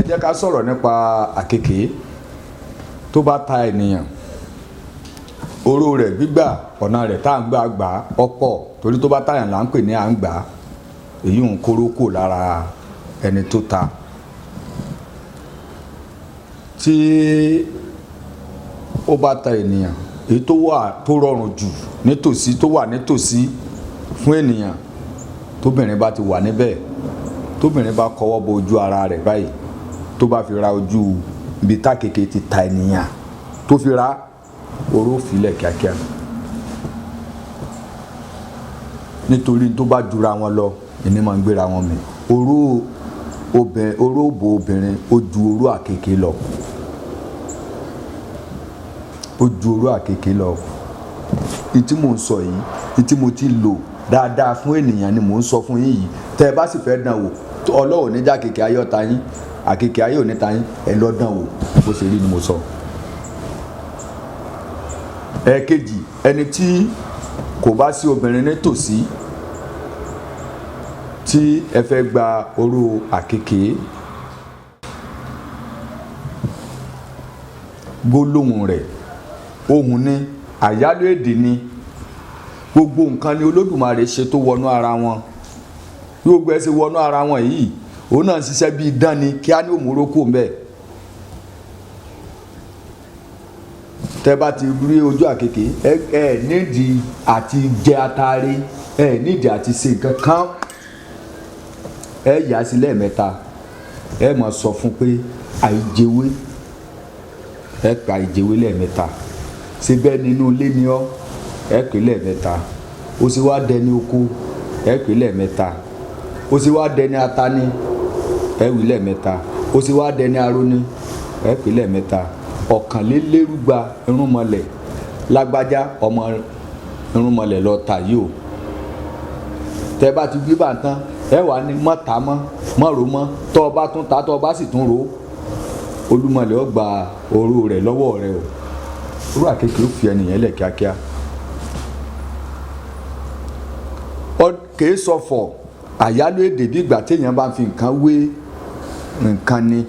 jẹ́ ká sọ̀rọ̀ nípa àkekèé tó bá ta ènìyàn. Oró rẹ̀ gbígbà, ọ̀nà rẹ̀ tá à ń gbà ọ̀pọ̀, torí tó bá tàyàn là ń pè ní à ń gbà. Èyí ń kóró kò lára ẹni tó ta. Tí ó bá ta ènìyàn, èyí tó rọrùn jù nítòsí, tó wà nítòsí fún ènìyàn, tóbìnrin bá ti wà níbẹ̀, tóbìnrin bá kọwọ́ bọ ojú ara rẹ̀ báyìí, tó bá fi ra ojú ibi tákèké ti ta ènìyàn, tó fi ra, oró filẹ̀ kíákíá. Nítorí tó bá jura wọn lọ, ìní máa ń gbéra wọn mì. Oró òbò obìnrin ó ju oró àkekèé lọ. Ó ju oró àkekèé lọ. Ìtí mò ń sọ yìí, ìtí mo ti lò dáadáa fún ènìyàn ni mò ń sọ fún yín yìí. Tẹ́ ẹ bá sì fẹ́ dán wò, Ọlọ́run ní já àkekèé ayé ọ̀tá yín, àkekèé ayé ò ní ta yín, ẹ lọ dán wò bó ṣe rí ni mo sọ. Ẹ̀kejì, ẹni tí kò bá sí obìnrin nítòsí tí ẹ fẹ́ gba oró àkekèé, gbólóhùn rẹ̀, ohùn ni, àyálò èdè ni, gbogbo nǹkan ni Olódùmarè ṣe tó wọnú ara wọn. Gbogbo ẹ ṣe wọnú ara wọn yìí, òun náà ń ṣiṣẹ́ bí idán ni, kí á ní òmùrókò ń bẹ̀. Tẹ́ bá ti rí ojú àkekèé, ẹ nídìí àti jẹ atare, ẹ nídìí àti ṣe nǹkan kan. Ẹ yà sí lẹ́ẹ̀mẹ́ta, ẹ máa sọ fún pé àìjẹwé, ẹ pa àìjẹwé lẹ́ẹ̀mẹ́ta. Ṣé bẹ́ẹ̀ nínú ilé ni ọ́, ẹ pè lẹ́ẹ̀mẹ́ta. Ó sì wá dẹni oko, ẹ pè lẹ́ẹ̀mẹ́ta. Ó sì wá dẹni ata ni, ẹ wí lẹ́ẹ̀mẹ́ta. Ó sì wá dẹni aró ni, ẹ pè lẹ́ẹ̀mẹ́ta. Ọ̀kànlélérúgba irúnmọlẹ̀ lágbájá ọmọ irúnmọlẹ̀ lọ tà yìí o. Tẹ́ bá ti gbé bá tán, ẹ wà ní mọ́ ta mọ́, mọ́ ro mọ́. Tọ́ ọ bá tún ta, tọ́ ọ bá sì tún ro, Olúmọlẹ̀ ó gba oró rẹ̀ lọ́wọ́ rẹ̀ o. Oró àkekèé ó fi ẹnìyẹn lẹ̀ kíákíá. Kèé sọ̀fọ̀, àyálò èdè bí ìgbà téèyàn bá fi nǹkan wé nǹkan ni.